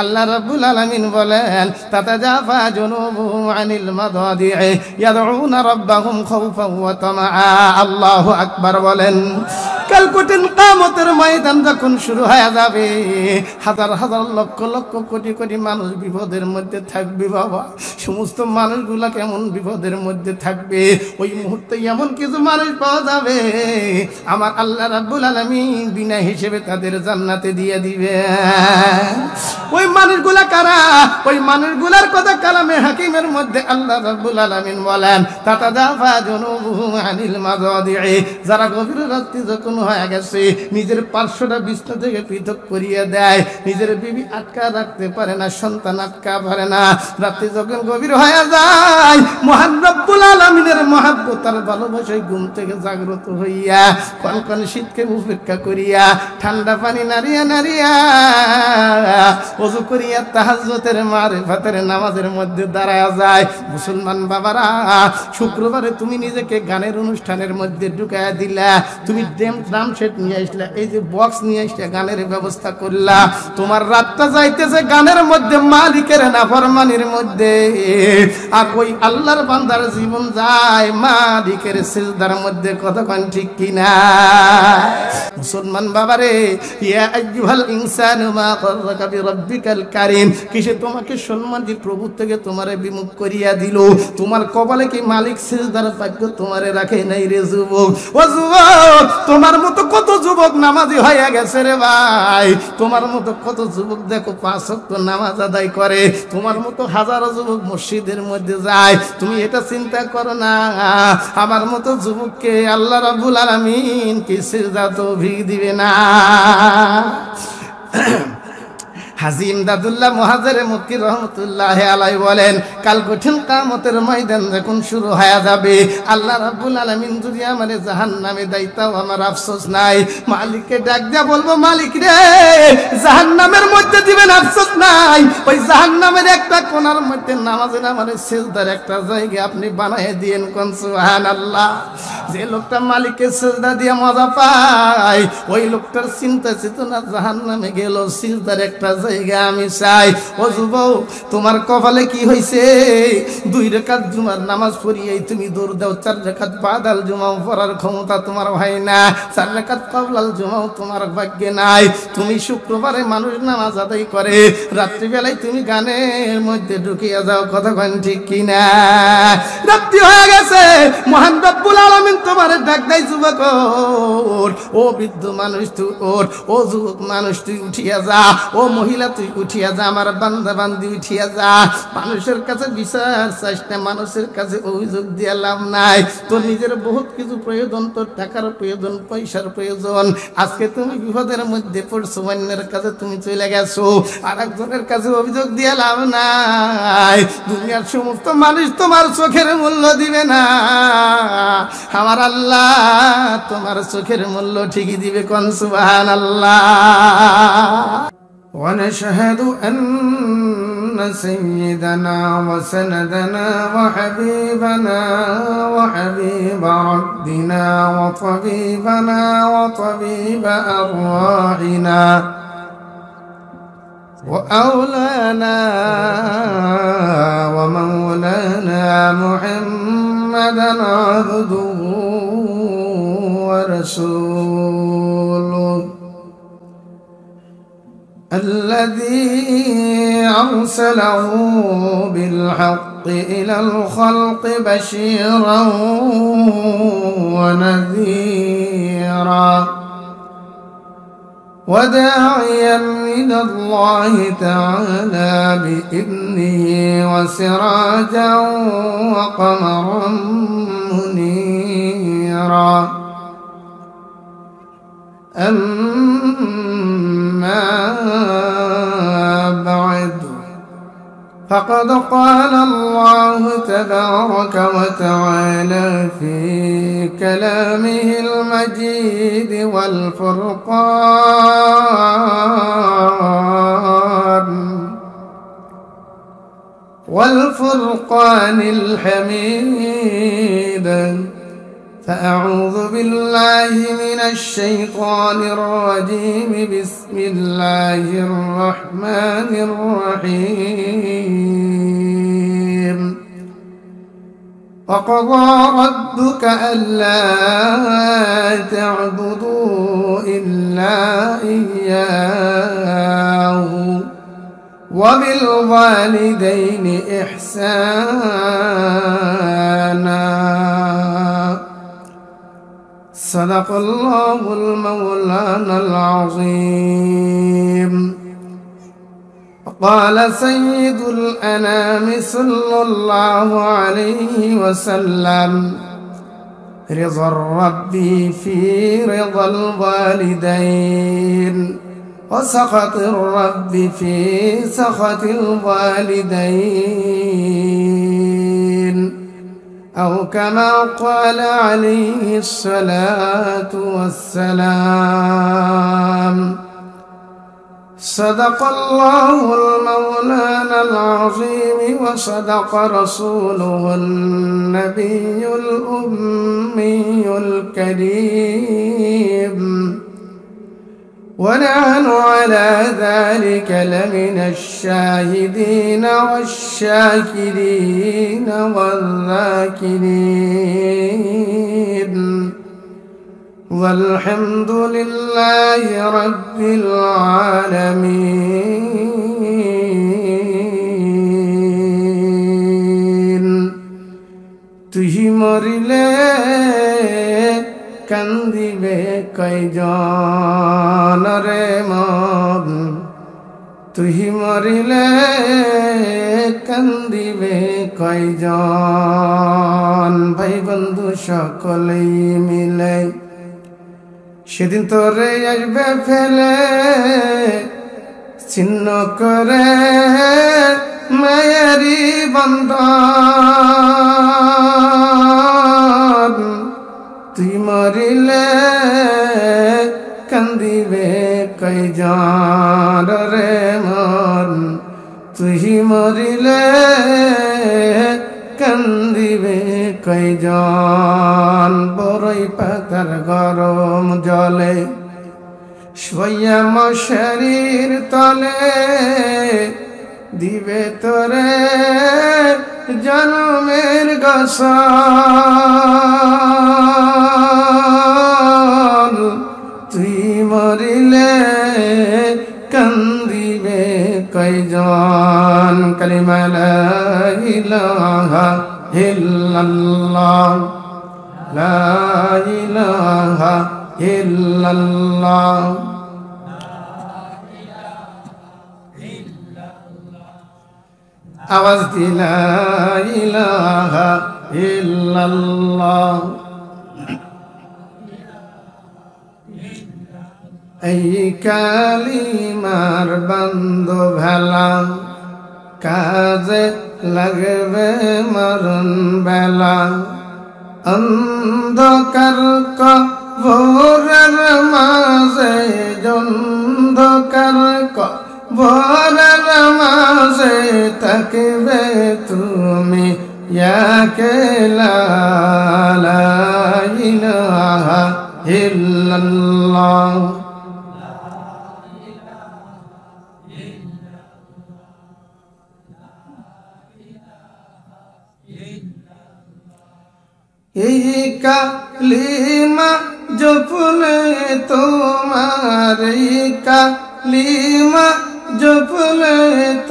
আল্লাহ রাব্বুল আলামিন বলেন তাতাজাফা জুনুবুহুম আনিল মাদাদি'i ইয়াদউনা রাব্বাহুম খাউফান ওয়া তামাআ। আল্লাহু আকবার বলেন। কাল কঠিন কিয়ামতের ময়দান যখন শুরু হয়ে যাবে, হাজার হাজার লক্ষ লক্ষ কোটি কোটি মানুষ বিপদের মধ্যে থাকবে বাবা। সমস্ত মানুষগুলা কেমন বিপদের মধ্যে থাকবে, ওই মুহূর্তে এমন কিছু মানুষ পাওয়া যাবে আমার আল্লাহ রাব্বুল আলামিন বিনা হিসেবে তাদের জান্নাতে দিয়ে দিবে। ওই মানুষগুলা কারা? ওই মানুষগুলার কথা কালামে হাকিমের মধ্যে আল্লাহ রাব্বুল আলামিন বলেন তাতাজাফা জুনুবুহুম আনিল মাদাদি'i, যারা গভীর রাত্রি যখন হয়ে গেছে নিজের পার্শ্বটা বিছনা থেকে পৃথক করিয়ে দেয়, নিজের বিবি আটকা রাখতে পারে না, সন্তান আটকা পারে না, রাত্রি যখন গভীর হয়ে যায় মহান রব্বুল আলামিনের মহব্বত আর ভালোবাসায় ঘুম থেকে জাগ্রত হইয়া কনকন শীতকে উপেক্ষা করিয়া ঠান্ডা পানি নাড়িয়া নাড়িয়া ওযু করিয়া তাহাজ্জুদের মারিফাতের নামাজের মধ্যে দাঁড়ায়া যায়। মুসলমান বাবারা, শুক্রবারে তুমি নিজেকে গানের অনুষ্ঠানের মধ্যে ঢুকায়া দিলা, তুমি ড্রাম সেট নিয়ে আসলা, এই যে বক্স নিয়ে আসলা, গানের ব্যবস্থা করলা, তোমার রাতটা যাইতেছে গানের মধ্যে, মালিকের নাফরমানির মধ্যে, আর ওই আল্লাহর বান্দার জীবন যায় মালিকের সিজদার মধ্যে। কতক্ষণ ঠিক কিনা মুসলমান বাবারে? ইয়া আইয়ুহাল ইনসানু মা গাররাকা বিরাব্বিকাল কারীম, কিসে তোমাকে সম্মান দিয়ে প্রভু থেকে তোমারে বিমুখ করিয়া দিল? তোমার কপালে কি মালিক সিজদার ভাগ্য তোমারে রাখে নাই রে যুবক? ও যুবক, তোমার মতো কত যুবক নামাজি হয়ে গেছে রে ভাই, তোমার মতো কত যুবক দেখো 5 ওয়াক্ত নামাজ আদায় করে, তোমার মতো হাজারো যুবক মসজিদের মধ্যে যায়, তুমি এটা চিন্তা করো না আমার মতো যুবককে আল্লাহ রাব্বুল আলামিন কি সিজদা তৌফিক দিবে না? হাজী ইমদাদুল্লাহ মুহাজিরে মক্কি রহমাতুল্লাহি আলাইহি বলেন কাল কঠিন কিয়ামতের ময়দান যখন শুরু হয়ে যাবে, আল্লাহ রাব্বুল আলামিন যদি আমারে জাহান্নামে দাইতাও আমার আফসোস নাই। মালিককে ডাক দিয়া বলবো, মালিক রে জাহান্নামের মধ্যে দিবেন আফসোস নাই, ওই জাহান্নামের একটা কোণার মধ্যে নামাজের আমারে সিজদার একটা জায়গা আপনি বানায় দিয়েন। কোন সুবহানাল্লাহ। যে লোকটা মালিককে সিজদা দিয়ে মজা পায়, ওই লোকটার চিন্তা চেতনা জাহান্নামে গেল, সিজদার একটা জায়গা আমি চাই। ও যুবক, তোমার কপালে কি হইছে? 2 রাকাত জুমার নামাজ পড়িয়েই তুমি দৌড় দাও, 4 রাকাত বাদাল জুমাও পড়ার ক্ষমতা তোমার হয় না, 4 রাকাত কাবলাল জুমাও তোমার ভাগ্যে নাই। তুমি শুক্রবারে মানুষ নামাজ আদায় করে, রাত্রিবেলায় তুমি গানের মধ্যে ঢুকিয়া যাও। কতক্ষণ ঠিক কিনা? রাত্রি হয়ে গেছে, মহান রব্বুল আলামিন তোমারে ডাক দেয়, যুবক ও বৃদ্ধ মানুষ তুই ওঠ, ও যুবক মানুষ তুই উঠিয়া যা, ও মহিলা তুই উঠিয়া যা, আমার বান্দা বান্দি উঠিয়া যা। মানুষের কাছে বিচার চাস না, মানুষের কাছে অভিযোগ দিয়া লাভ নাই। তোর নিজের বহুত কিছু প্রয়োজন, তোর টাকার প্রয়োজন, পয়সার প্রয়োজন, আজকে তুমি বিপদের মধ্যে পড়ছো, অন্যের কাছে তুমি চলে গেছো, আর একজনের কাছে অভিযোগ দিয়া লাভ নাই। দুনিয়ার সমস্ত মানুষ তোমার চোখের মূল্য দিবে না, আমার আল্লাহ তোমার চোখের মূল্য ঠিকই দিবে। কোন সুবহানাল্লাহ। ونشهد أن سيدنا وسندنا وحبيبنا وحبيب ربنا وطبيبنا وطبيب أرواحنا وأولانا ومولانا محمدا عبده ورسوله الذي أرسله بالحق إلى الخلق بشيرا ونذيرا وداعيا إلى الله تعالى بإذنه وسراجا وقمرا منيرا. أما بعد، فقد قال الله تبارك وتعالى في كلامه المجيد والفرقان الحميد فأعوذ بالله من الشيطان الرجيم بسم الله الرحمن الرحيم وقضى ربك ألا تعبدوا إلا إياه وبالوالدين إحسانا صدق الله المولانا العظيم. قال سيد الأنام صلى الله عليه وسلم رضا الرب في رضا الوالدين وسخط الرب في سخط الوالدين أو كما قال عليه الصلاة والسلام. صدق الله المولانا العظيم وصدق رسوله النبي الأمي الكريم ونحن على ذلك لمن الشاهدين والشاكرين والذاكرين والحمد لله رب العالمين. তুহি মরিলে কান্দিবে কয়জন রে মন, তুহি মরিলে কান্দিবে কয়জন, ভাই বন্ধু সকলেই মিলে সেদিন তোরে আসবে ফেলে ছিন্ন করে মায়ারি বন্ধন। তুই মরিলে কান্দিবে কয়জন রে মন, তুই মরিলে কান্দিবে কয়জন। বড়ই পাতার গরম জলে শোয়া মশারির তলে দিবে তোরে জনমের গোসল। তুই মরিলে কান্দিবে কয়জন। কালিমা লা ইলাহা ইল্লাল্লাহ লা ইলাহা ইল্লাল্লাহ। আওয়াজ দি লা ইলাহা ইল্লাল্লাহ। এই কালিমার বন্ধু ভেলা কাজে লাগবে মরণ বেলা। অন্ধকার কবরের মাঝে অন্ধকার কবরের মাঝে থাকবে তুমি একলা। লা ইলাহা ইল্লাল্লাহ। এই কালিমা জপলে তোমার, এই কালিমা জপলে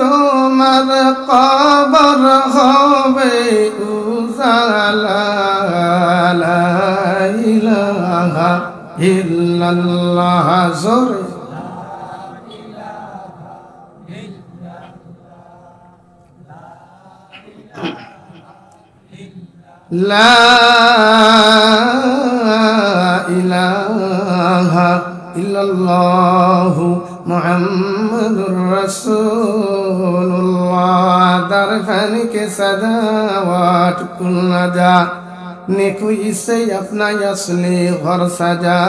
তোমার কবর হবে উজালা। লা ইলাহা ইল্লাল্লাহ। জোরে লা ইলাহা ইল্লাল্লাহু মুহাম্মাদুর রাসূলুল্লাহ। दर फन के सजावट कुल न जा नेको इसे अपना असली घर सजा।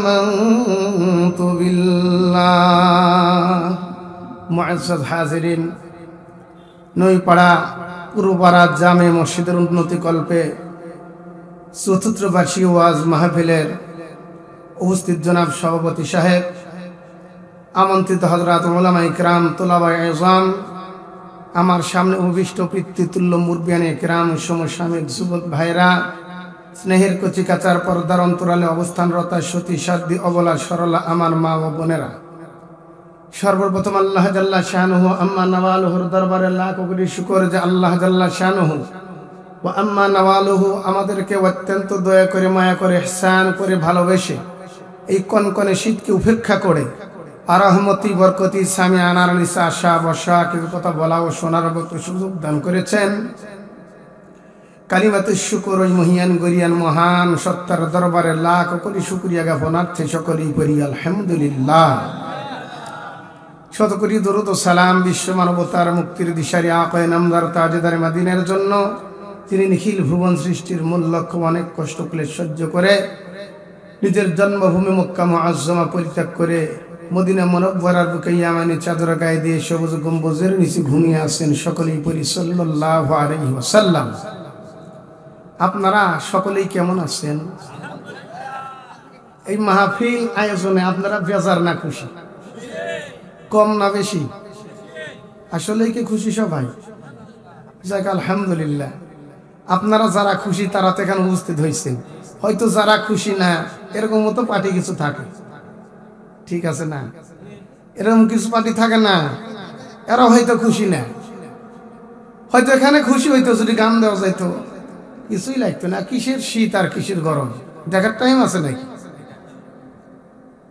आमन्तु बिल्लाह। मुअज़्ज़ज़ हाज़िरीन, নইপাড়া পুরোপাড়া জামে মসজিদের উন্নতি কল্পে চতুর্থ বার্ষিক ওয়াজ মাহফিলের উপস্থিত জনাব সভাপতি সাহেব, আমন্ত্রিত হযরত উলামা ইকরাম, তুলাবায়ে ইজম, আমার সামনে উপবিষ্ট পিতৃতুল্য মুরব্বিয়ানে ইকরাম, সমসাময়িক যুবক ভাইরা, স্নেহের কচি কাচার পর্দার অন্তরালে অবস্থানরত সতী সাধ্বী অবলা সরলা আমার মা ও বোনেরা, সর্বপ্রথম আল্লাহ জাল্লা শানুহু আম্মা নওয়ালুহুর দরবারে লাখ কোটি শুকর যে আল্লাহ জাল্লা শানুহু ও আম্মা নওয়ালুহু আমাদেরকে অত্যন্ত দয়া করে, মায়া করে, ইহসান করে, ভালোবেসে এই কনকনে শীতকে উপেক্ষা করে আরহমতি বরকতি সামি আনার নিসা আশা বসা কিছু কথা বলা ও শোনার মতো সুযোগ দান করেছেন। কালিমাতুশ শুকর ওই মহিয়ান গরিয়ান মহান সত্তার দরবারে লাখ কোটি শুকরিয়া জ্ঞাপনার্থে সকলেই পড়ি আলহামদুলিল্লাহ। শত কোটি দরুদ ও সালাম বিশ্ব মানবতার মুক্তির দিশারি আকায়ে নামদার তাজেদার মদিনার জন্য, তিনি নিখিল ভুবন সৃষ্টির মূল লক্ষ্য অনেক কষ্ট ক্লেশ সহ্য করে নিজের জন্মভূমি মক্কা মুআজ্জমা পরিত্যাগ করে মদিনা মুনাওয়ারার বুকে ইয়ামানি চাদর গায়ে দিয়ে সবুজ গম্বুজের নিচে ঘুমিয়ে আছেন। সকলেই পড়ি সাল্লাল্লাহু আলাইহি ওয়াসাল্লাম। আপনারা সকলেই কেমন আছেন? এই মাহফিল আয়োজনে আপনারা বেজার না খুশি? কম না বেশি? আসলেই কি খুশি সবাই? যাক আলহামদুলিল্লাহ। আপনারা যারা খুশি তারা তো এখানে উপস্থিত হয়েছেন। হয়তো যারা খুশি না এরকম মতো পার্টি কিছু থাকে, ঠিক আছে না? এরকম কিছু পার্টি থাকে না, এরা হয়তো খুশি না। হয়তো এখানে খুশি হইতো যদি গান দেওয়া যাইতো, কিছুই লাগতো না। কিসের শীত আর কিসের গরম, দেখার টাইম আছে নাকি?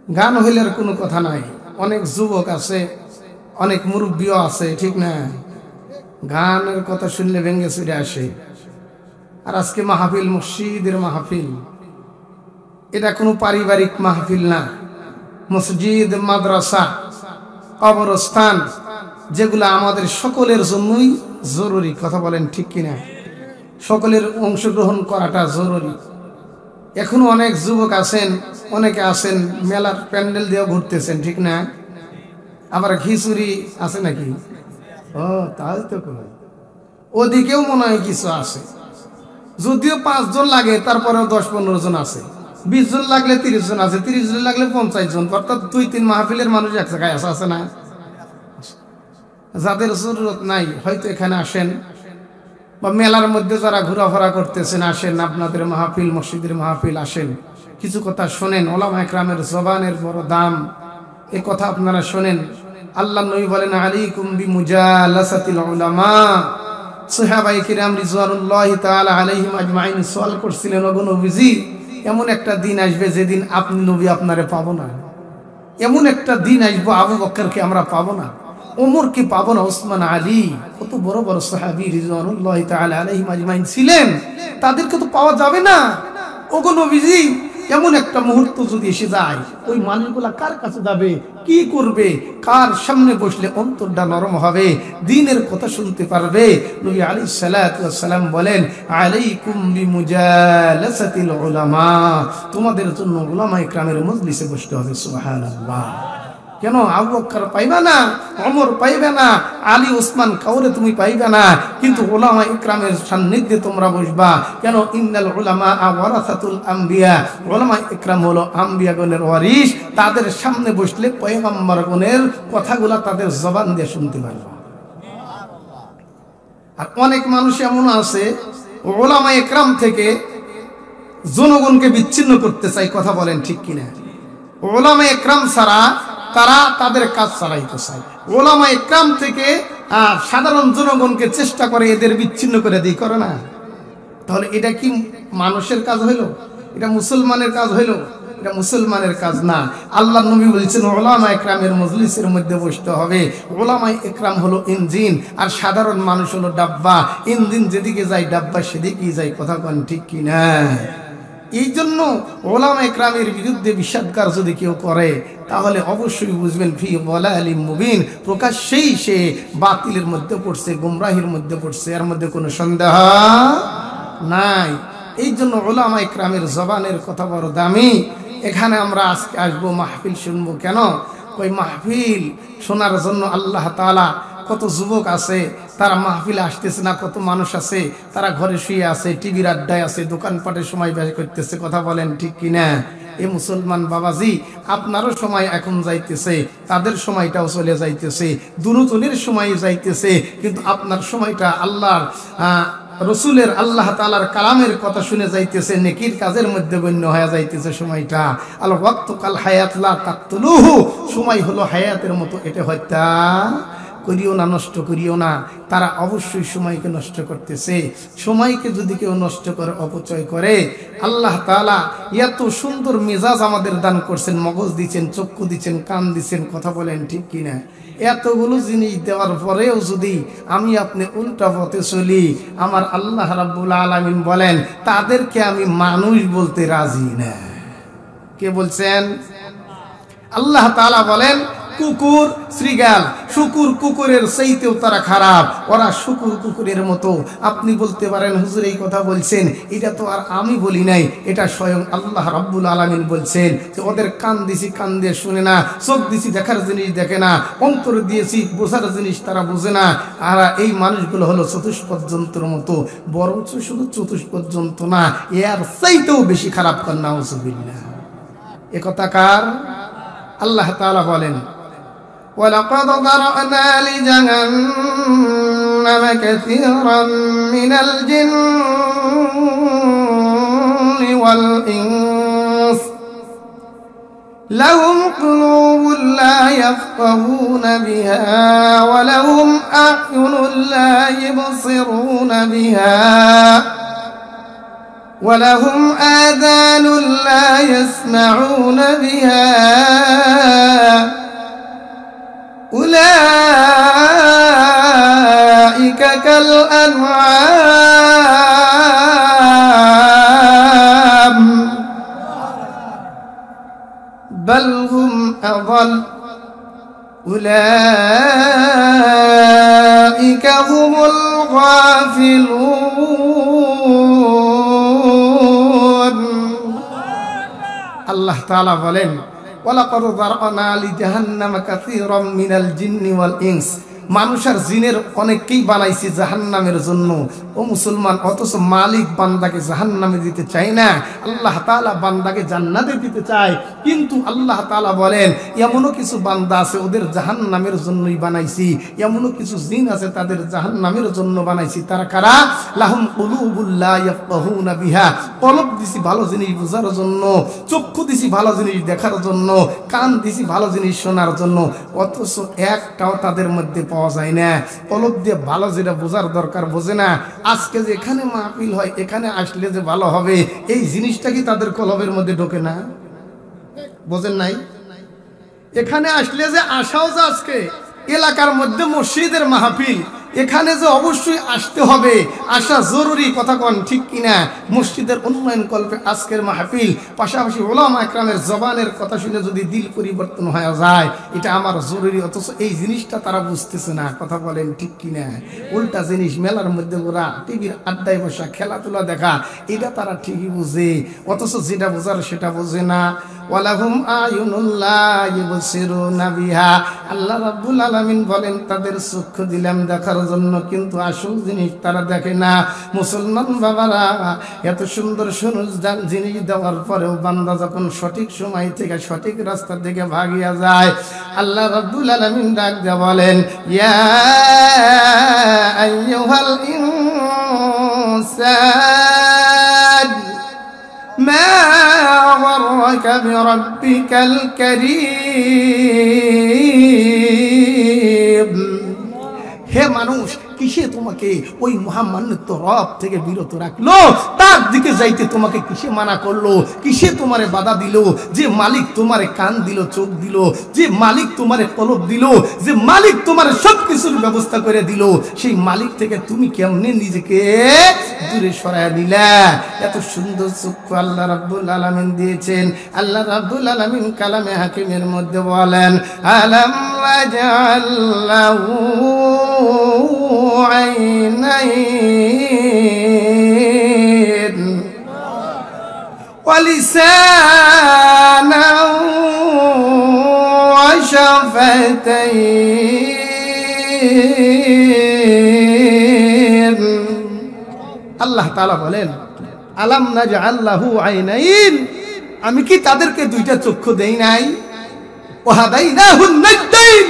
গান হইলে আর কোনো কথা নাই। অনেক যুবক আছে, অনেক মুরব্বীও আছে, ঠিক না? গানের কথা শুনলে ভেঙে চুরে আসে। আর আজকে মাহফিল মসজিদের মাহফিল, এটা কোনো পারিবারিক মাহফিল না। মসজিদ, মাদ্রাসা, কবরস্থান যেগুলো আমাদের সকলের জন্যই জরুরি, কথা বলেন ঠিক কিনা? সকলের অংশগ্রহণ করাটা জরুরি। এখনো অনেক যুবক আছেন, অনেকে আছেন মেলার প্যান্ডেল দিয়ে ঘুরতেছেন, ঠিক না? আবার খিচুড়ি আছে নাকি? ও তাই তো, ওদিকেও মনে হয় কিছু আছে। যদিও 5 জন লাগে, তারপরেও 10-15 জন আছে। 20 জন লাগলে 30 জন আছে, 30 জন লাগলে 50 জন, অর্থাৎ 2-3 মাহফিলের মানুষ এক জায়গায় আছে না? যাদের জরুরত নাই হয়তো এখানে আসেন, বা মেলার মধ্যে যারা ঘোরাফেরা করতেছেন আসেন, আপনাদের মাহফিল মসজিদের মাহফিল আসেন, কিছু কথা শোনেন। ওলামা ইকরামের জবানের বড় দাম, এই কথা আপনারা শোনেন। আল্লাহ নবী বলেন আলাইকুম বিমুজালাসাতিল উলামা। সাহাবায়ে কিরাম রিজওয়ানুল্লাহি তাআলা আলাইহিম আজমাইন সওয়াল করছিলেন, ওগো নবীজি, এমন একটা দিন আসবে যেদিন আপনি নবী আপনারে পাবো না। এমন একটা দিন আসবে আবু বকরকে আমরা পাবো না, ওমরকে পাবো না, ওসমান, আলী, কত বড় বড় সাহাবী রিজওয়ানুল্লাহি তাআলা আলাইহিম আজমাইন ছিলেন, তাদেরকে তো পাওয়া যাবে না। ওগো নবীজি, এমন একটা মুহূর্ত যদি এসে যায়, ওই মানুষগুলা কার কাছে যাবে, কি করবে, কার সামনে বসলে অন্তরটা নরম হবে, দ্বীনের কথা শুনতে পারবে? নবী আলাইহিস সালাতু ওয়াস সালাম বলেন আলাইকুম বিমুজালাসাতিল উলামা, তোমাদের জন্য উলামা ইকরামের মজলিসে বসতে হবে। সুবহানাল্লাহ। কেন আবু বকর পাইবে না, ওমর পাইবে না, আলী, ওসমান কাউরে তুমি পাইবে না, কিন্তু উলামা ইকরামের সান্নিধ্যে তোমরা বসবা। কেন? ইন্নাল উলামা ওয়ারাসাতুল আম্বিয়া, উলামা ইকরাম হলো আম্বিয়াগণের ওয়ারিস। তাদের সামনে বসলে পয়গম্বরগণের কথাগুলা তাদের জবান দিয়ে শুনতে পারবা। আর অনেক মানুষ এমন আছে উলামা ইকরাম থেকে জনগণকে বিচ্ছিন্ন করতে চায়, কথা বলেন ঠিক কিনা? উলামা ইকরাম ছাড়া তারা তাদের কাজ চালাইতে চায়। উলামা ইকরাম থেকে সাধারণ জনগণকে চেষ্টা করে এদের বিচ্ছিন্ন করে দিই, করে না? তাহলে এটা কি মানুষের কাজ হইল? এটা মুসলমানের কাজ হইল? এটা মুসলমানের কাজ না। আল্লাহ নবী বলেছেন উলামা ইকরামের মজলিসের মধ্যে বসতে হবে। উলামা ইকরাম হলো ইঞ্জিন, আর সাধারণ মানুষ হলো ডাব্বা। ইঞ্জিন যেদিকে যায় ডাব্বা সেদিকেই যায়, কথা বলেন ঠিক কি না? এই জন্য উলামা ইকরামের বিরুদ্ধে বিষাদগার যদি কেউ করে, তাহলে অবশ্যই বুঝবেন ফি যালালিম মুবিন, প্রকাশ্যেই সে বাতিলের মধ্যে পড়ছে, গুমরাহির মধ্যে পড়ছে, এর মধ্যে কোনো সন্দেহ নাই। এই জন্য উলামা ইকরামের জবানের কথা বড় দামি। এখানে আমরা আজকে আসবো, মাহফিল শুনবো। কেন? ওই মাহফিল শোনার জন্য আল্লাহ তাআলা কত যুবক আছে, তারা মাহফিলে আসতেছে না, কত মানুষ আছে তারা ঘরে শুয়ে আছে, টিভির আড্ডায় আছে, দোকানপাটের সময় ব্যয় করতেছে, কথা বলেন ঠিক কিনা? এ মুসলমান বাবাজি, আপনারও সময় এখন যাইতেছে, তাদের সময়টাও চলে যাইতেছে, দুজনের সময় যাইতেছে, কিন্তু আপনার সময়টা আল্লাহর রসুলের আল্লাহ তাআলার কালামের কথা শুনে যাইতেছে, নেকির কাজের মধ্যে গণ্য হয়ে যাইতেছে সময়টা। আল ওয়াক্তু কাল হায়াত লা তাকতুলুহু, সময় হলো হায়াতের মতো, এটা হত্যা করিও না, নষ্ট করিও না। তারা অবশ্যই সময়কে নষ্ট করতেছে। সময়কে যদি কেউ নষ্ট করে, অপচয় করে, আল্লাহ তাআলা এত সুন্দর মেজাজ আমাদের দান করছেন, মগজ দিচ্ছেন, চক্ষু দিচ্ছেন, কান দিচ্ছেন, কথা বলেন ঠিক কিনা? এতগুলো জিনিস দেওয়ার পরেও যদি আমি আপনি উল্টা পথে চলি, আমার আল্লাহ রাব্বুল আলামিন বলেন তাদেরকে আমি মানুষ বলতে রাজি না। কে বলছেন? আল্লাহ তাআলা বলেন কুকুর শ্রীগাল, শুকুর কুকুরের চাইতেও তারা খারাপ, ওরা শুকুর কুকুরের মতো। আপনি বলতে পারেন হুজুর এই কথা বলছেন, এটা তো আর আমি বলি নাই, এটা স্বয়ং আল্লাহ রাব্বুল আলামিন বলছেন যে ওদের কান দিছি, কান দিয়ে শুনে না, চোখ দিছি, দেখার জিনিস দেখে না, অন্তর দিয়েছি, বোঝার জিনিস তারা বোঝে না। আর এই মানুষগুলো হলো চতুষ্পদ যন্ত্রের মতো, বরঞ্চ শুধু চতুষ্পদ যন্ত্র না, এর চাইতেও বেশি খারাপ। কর নাউযুবিল্লাহ। এ কথা কার? আল্লাহ তাআলা বলেন وَلَقَدْ ذَرَأْنَا لِجَهَنَّمَ كَثِيرًا مِنَ الْجِنِّ وَالْإِنسِ لَهُمْ قُلُوبٌ لَا يَفْقَهُونَ بِهَا وَلَهُمْ أَعْيُنٌ لَا يُبْصِرُونَ بِهَا وَلَهُمْ آذَانٌ لَا يَسْمَعُونَ بِهَا أولئك كالأنعام بل هم أضل أولئك هم الغافلون الله تعالى বলেন ওয়ালাকাদ যারআনা লিজাহান্নামা কাসীরাম মিনাল জিন্নি ওয়াল ইনস, মানুষ আর জিনের অনেককেই বানাইছি জাহান্নামের জন্য। ও মুসলমান, অথচ মালিক বান্দাকে জাহান্নামে দিতে চায় না, আল্লাহ তাআলা বান্দাকে জান্নাতে দিতে চায়। কিন্তু আল্লাহ তাআলা বলেন এমনও কিছু বান্দা আছে ওদের জাহান্নামের জন্যই বানাইছি, এমনও কিছু জিন আছে তাদের জাহান্নামের জন্য বানাইছি। তারা কারা? লাহুম কুলুবুল লা ইয়াফকাহুনা বিহা, কলব দিছি ভালো জিনিস বোঝার জন্য, চক্ষু দিছি ভালো জিনিস দেখার জন্য, কান দিছি ভালো জিনিস শোনার জন্য, অথচ একটাও তাদের মধ্যে পাওয়া যায় না। কলব দিয়ে ভালো যেটা বোঝার দরকার বোঝে না। আজকে যে এখানে মাহফিল হয়, এখানে আসলে যে ভালো হবে, এই জিনিসটা কি তাদের কলবের মধ্যে ঢোকে না? বোঝেন নাই? এখানে আসলে যে আসাও যে আজকে এলাকার মধ্যে মসজিদের মাহফিল, এখানে যে অবশ্যই আসতে হবে, আসা জরুরি, কথা কোন ঠিক কিনা? মসজিদের উন্নয়ন কল্পে আজকের মাহফিল, পাশাপাশি ওলামা একরামের জবানের কথা শুনে যদি দিল পরিবর্তন হয়ে যায়, এটা আমার জরুরি। অথচ এই জিনিসটা তারা বুঝতেছে না, কথা বলেন ঠিক কিনা? উল্টা জিনিস, মেলার মধ্যে ওরা টিভির আড্ডায় বসা, খেলাধুলা দেখা, এটা তারা ঠিকই বুঝে, অথচ যেটা বোঝার সেটা বোঝে না। ওয়ালাহুম আয়ুনুন লা ইউবসিরুনা বিহা, আল্লাহ রাব্বুল আলামিন বলেন তাদের চক্ষু দিলাম দেখার জন্য, কিন্তু আসল জিনিস তারা দেখে না। মুসলমান বাবারা, এত সুন্দর জিনিস দেওয়ার পরেও বান্দা যখন সঠিক সময় থেকে সঠিক রাস্তা থেকে ভাগিয়া যায়, আল্লাহ রাব্বুল আলামিন ডাক দিয়ে বলেন ইয়া আইয়ুহাল ইনসান মা গররাকা বিরাব্বিকাল কারীম, হে মানুষ, কিসে তোমাকে ওই মহামান্বিত রব থেকে বিরত রাখলো? তার দিকে যাইতে তোমাকে কিসে মানা করলো? কিসে তোমারে বাধা দিল? যে মালিক তোমারে কান দিল, চোখ দিল, যে মালিক তোমারে কলব দিল, যে মালিক তোমার সবকিছুর ব্যবস্থা করে দিল, সেই মালিক থেকে তুমি কেমনে নিজেকে দূরে সরায় দিলা? এত সুন্দর চক্ষু আল্লাহ রাব্বুল আলামিন দিয়েছেন। আল্লাহ রাব্বুল আলামিন কালামে হাকিমের মধ্যে বলেন আলাম ওয়াজআল লাহু عينين ولسانا وشفتين মুবসিরিন। আল্লাহ তাআলা বলেন, আলাম নাজআল লাহু আইনাইন, আমি কি তাদেরকে দুইটা চক্ষু দেই নাই? ওয়াহাদাইনাহুন নাজদাইন,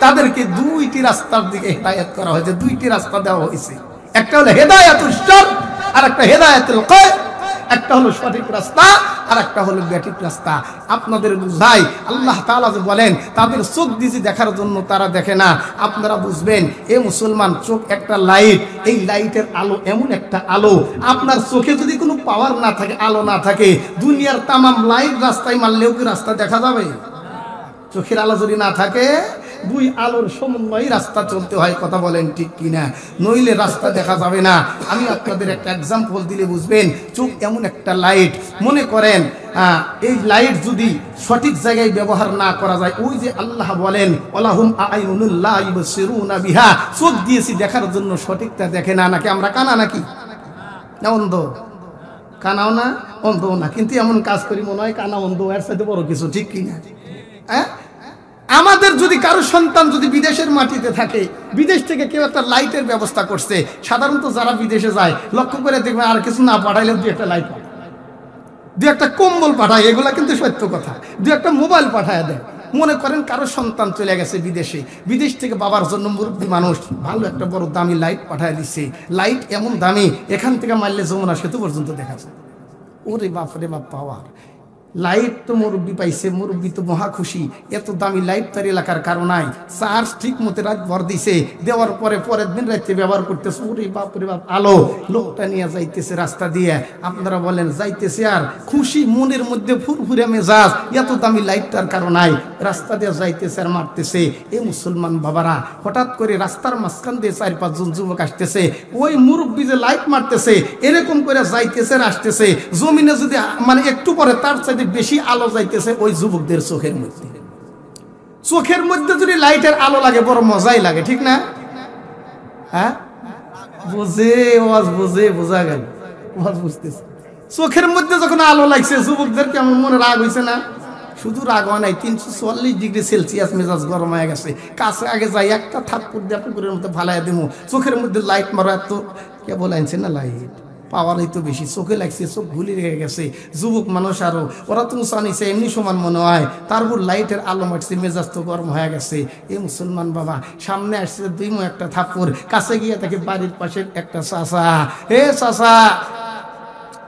তাদেরকে দুইটি রাস্তার দিকে হেদায়েত করা হয়েছে, দুইটি রাস্তা দেওয়া হয়েছে। একটা হলো হেদায়াতুশ শর আর একটা হেদায়াতুল কয়। একটা হলো সঠিক রাস্তা আর একটা হলো ব্যাঠিক রাস্তা। আপনাদের বুঝাই, আল্লাহ তাআলা যে বলেন তাদের চোখ দিয়ে দেখার জন্য তারা দেখে না, আপনারা বুঝবেন এ মুসলমান, চোখ একটা লাইট, এই লাইটের আলো এমন একটা আলো, আপনার চোখে যদি কোনো পাওয়ার না থাকে, আলো না থাকে, দুনিয়ার তামাম লাইট রাস্তায় মারলেও কি রাস্তা দেখা যাবে? চোখের আলো যদি না থাকে, দুই আলোর সমন্বয়ে রাস্তা চলতে হয়, কথা বলেন ঠিক কিনা? নইলে রাস্তা দেখা যাবে না। আমি আপনাদের একটা এক্সাম্পল দিলে বুঝবেন। চোখ এমন একটা লাইট, মনে করেন এই লাইট যদি সঠিক জায়গায় ব্যবহার না করা যায়, ওই যে আল্লাহ বলেন ওয়ালাহুম আ'ইনুন লা ইবসিরুনা বিহা, চোখ দিয়েছি দেখার জন্য, সঠিকটা দেখে না। নাকি আমরা কানা? নাকি না অন্ধ? কানাও না, অন্ধও না, কিন্তু এমন কাজ করি মনে হয় কানা অন্ধ এর সাথে বড় কিছু, ঠিক কিনা? হ্যাঁ, আমাদের যদি কারো সন্তান যদি বিদেশের মাটিতে থাকে, বিদেশ থেকে কেউ একটা লাইটের ব্যবস্থা করছে, সাধারণত যারা বিদেশে যায় লক্ষ্য করে দেখবেন আর কিছু না পাঠাইলে দু একটা লাইট পাঠায়, দু একটা কম্বল পাঠায়, এগুলা কিন্তু সত্য কথা, দু একটা মোবাইল পাঠায় দেয়। মনে করেন কারো সন্তান চলে গেছে বিদেশে, বিদেশ থেকে বাবার জন্য মুরব্বী মানুষ ভালো একটা বড় দামি লাইট পাঠায় দিচ্ছে। লাইট এমন দামি, এখান থেকে মারলে যমুনা সেতু পর্যন্ত দেখা যায়। ওরে বাপ রে বাপ, পাওয়ার লাইট তো মুরব্বী পাইছে, মুরব্বী তো মহা খুশি। এত দামি লাইট তার এলাকার কারো নাই, চার্জ ঠিক মতো রাত ভর দিছে, দেওয়ার পরে পরের দিন রাতে ব্যবহার করতেছে। ওরে বাপ রে বাপ, আলো। লোকটা নিয়ে যাইতেছে রাস্তা দিয়ে, আপনারা বলেন যাইতেছে আর খুশি, মনের মধ্যে ফুরফুরে মেজাজ, এত দামি লাইটটার কারো নাই, রাস্তা দিয়ে যাইতেছে আর মারতেছে। এ মুসলমান বাবারা, হঠাৎ করে রাস্তার মাঝখান দিয়ে 4-5 জন যুবক আসতেছে, ওই মুরব্বী যে লাইট মারতেছে এরকম করে যাইতেছে আর আসতেছে, জমিনে যদি মানে একটু পরে তার চাইতে বেশি আলো যাইতেছে ওই যুবকদের চোখের মধ্যে। চোখের মধ্যে যদি লাইটের আলো লাগে বড় মজাই লাগে, ঠিক না? হ্যাঁ, বোঝা গেল, বুঝতেছে। চোখের মধ্যে যখন আলো লাগছে, যুবকদের কেমন মনে রাগ হয়েছে না? শুধু রাগ হয় নাই, 344 ডিগ্রি সেলসিয়াস মেজাজ গরম হয়ে গেছে। কাছে আগে যাই একটা থাপ্পড় দিয়ে পুকুরের মধ্যে ফালাই দেবো, চোখের মধ্যে লাইট মারা, এত কে বলাইছে না লাইট পাওয়ারই তো বেশি, চোখে লাগছে, চোখ ভুলে রেখে গেছে। যুবক মানুষ আরো, ওরা তো জানিছে এমনি সমান মনে হয়, তারপর লাইটের আলো মারছে, মেজাজ তো গরম হয়ে গেছে। এই মুসলমান বাবা সামনে আসছে, দুই মো একটা থাপ্পড়, কাছে গিয়ে তাকে বাড়ির পাশে একটা চাচা, হে চাচা,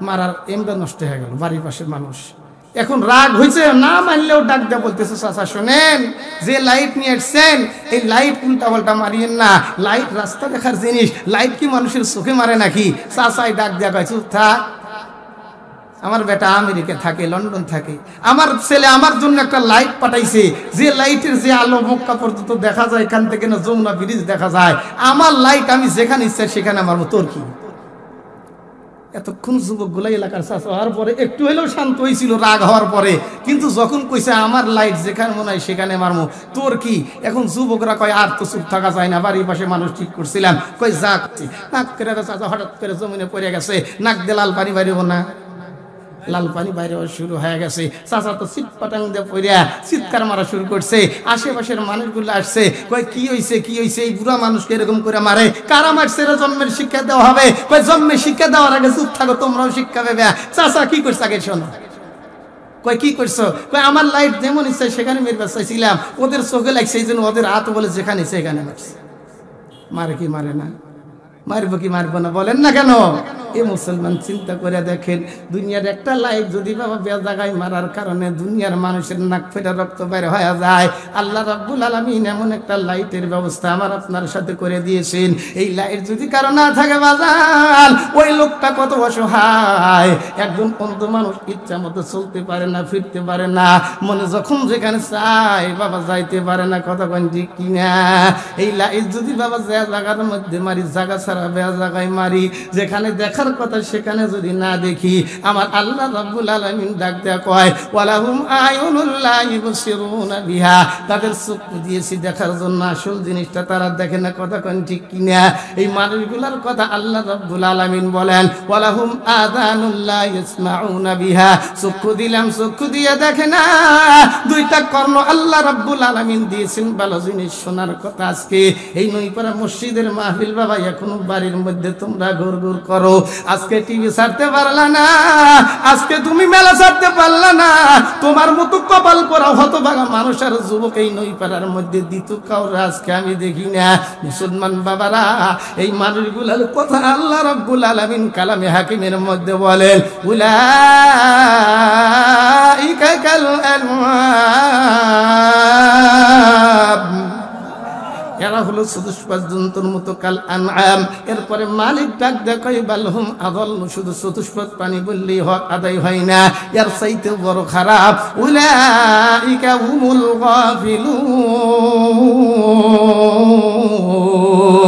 মারার এমটা নষ্ট হয়ে গেল। বাড়ির পাশের মানুষ এখন রাগ হয়েছে, না মানলেও ডাক দেয়া বলতেছে, চাচা শোনেন, যে লাইট নিয়ে আসছেন এই লাইট উল্টা পাল্টা মারিয়েন না, লাইট রাস্তা দেখার জিনিস, লাইট কি মানুষের চোখে মারে নাকি? চাচাই ডাক দেয়া কয়, চুপ থাক, আমার বেটা আমেরিকা থাকে, লন্ডন থাকে, আমার ছেলে আমার জন্য একটা লাইট পাঠাইছে, যে লাইটের যে আলো মক্কা পর্যন্ত দেখা যায়, এখান থেকে না যমুনা ব্রিজ দেখা যায়, আমার লাইট আমি যেখানে ইচ্ছা সেখানে আমার তোর কি? এতক্ষণ যুবক গুলা এলাকার চাচা হওয়ার পরে একটু হলেও শান্ত হয়েছিল রাগ হওয়ার পরে, কিন্তু যখন কইছে আমার লাইট যেখানে মনে হয় সেখানে মারমো, তোর কি? এখন যুবকরা কয় আর তো চুপ থাকা যায় না, বাড়ির পাশে মানুষ ঠিক করছিলাম, কই যা নাক করে চাচা হঠাৎ করে জমিনে পড়ে গেছে, নাক দিয়ে লাল পানি বাইরেব না, লাল পানি বাইরে শুরু হয়ে গেছে। চাচা তো চিৎ পাটাং দিয়ে পড়িয়া চিৎকার মারা শুরু করছে। আশেপাশের মানুষগুলো আসছে, কয় কি হয়েছে, কি হয়েছে, এই বুড়া মানুষকে এরকম করে মারে, কারা মারছে? জন্মের শিক্ষা দেওয়া হবে। কয় জন্মের শিক্ষা দেওয়ার আগে চুপ থাকো, তোমরাও শিক্ষা পাবে। চাচা কি করছে আগে শোনো। কয় কি করছো? কয় আমার লাইট যেমন ইচ্ছা সেখানে মেরবে চাইছিলাম, ওদের চোখে লাগছে এই জন্য ওদের হাত বলে যেখানে সেখানে মারছে। মারে কি মারে না? মারবো কি মারবো না বলেন না কেন? এ মুসলমান চিন্তা করে দেখেন, দুনিয়ার একটা লাইট যদি বাবা বেজাগায় মারার কারণে দুনিয়ার মানুষের নাক ফেটে রক্ত বের হয়ে যায়, আল্লাহ রাব্বুল আলামিন এমন একটা লাইটের ব্যবস্থা আমার আপনার সাথে করে দিয়েছেন। এই লাইট যদি কারো না থাকে বাজান, ওই লোকটা কত অসহায়। একজন অন্ধ মানুষ ইচ্ছা মতো চলতে পারে না, ফিরতে পারে না, মনে যখন যেখানে চায় বাবা যাইতে পারে না, কথা কোন ঠিক কিনা? এই লাইট যদি বাবা যে জায়গার মধ্যে মারি, জায়গা ছাড়া বেয়া জায়গায় মারি, যেখানে দেখা দেখার কথা সেখানে যদি না দেখি, আমার আল্লাহ রাব্বুল আলামিন ডাক দেয়া কয় ওয়ালাহুম আয়ুনুল লা ইবসিরুনা বিহা, তাদের চোখ দিয়েছি দেখার জন্য, আসল জিনিসটা তারা দেখে না। কথা কোন ঠিক কিনা? এই মানুষগুলোর কথা আল্লাহ রাব্বুল আলামিন বলেন ওয়ালাহুম আযানুল লা ইসমাউনা বিহা, চক্ষু দিলাম চক্ষু দিয়ে দেখে না। দুইটা কর্ণ আল্লাহ রাব্বুল আলামিন দিয়েছেন ভালো জিনিস শোনার কথা। আজকে এই নইপাড়া মসজিদের মাহফিল বাবা, এখনো বাড়ির মধ্যে তোমরা ঘুরঘুর করো। আজকে টিভি ছাড়তে পারলা না, আজকে তুমি মেলা ছাড়তে পারলা না, তোমার মতো কপাল পরা হতভাগা মানুষ আর যুবক এই নইপাড়ার মধ্যে দ্বিতীয় কাউর আজকে আমি দেখি না। মুসলমান বাবারা, এই মানুষগুলার কথা আল্লাহ রাব্বুল আলামিন কালামে হাকিমের মধ্যে বলেন উলাইকা কাল আনআম, এরা হলো চতুষ্পদ জন্তুর মতো কাল আনআম। এরপরে মালিক ডাক দেয় বালহুম আযাল্লু, শুধু চতুষ্পদ প্রাণী বললেই হক আদায় হয় না, এর চাইতে বড় খারাপ উলাইকা হুমুল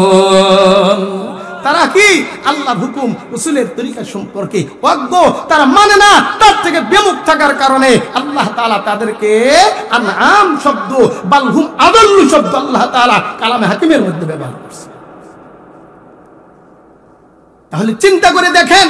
গাফিলুন। তারা কি আল্লাহর হুকুম রাসূলের তরিকা সম্পর্কে অজ্ঞ, তারা মানে না। তার থেকে বিমুখ থাকার কারণে আল্লাহ তাআলা তাদেরকে আনআম শব্দ বালহুম আযাল্লু শব্দ আল্লাহ তাআলা কালামে হাকিমের মধ্যে ব্যবহার করেছে। তাহলে চিন্তা করে দেখেন,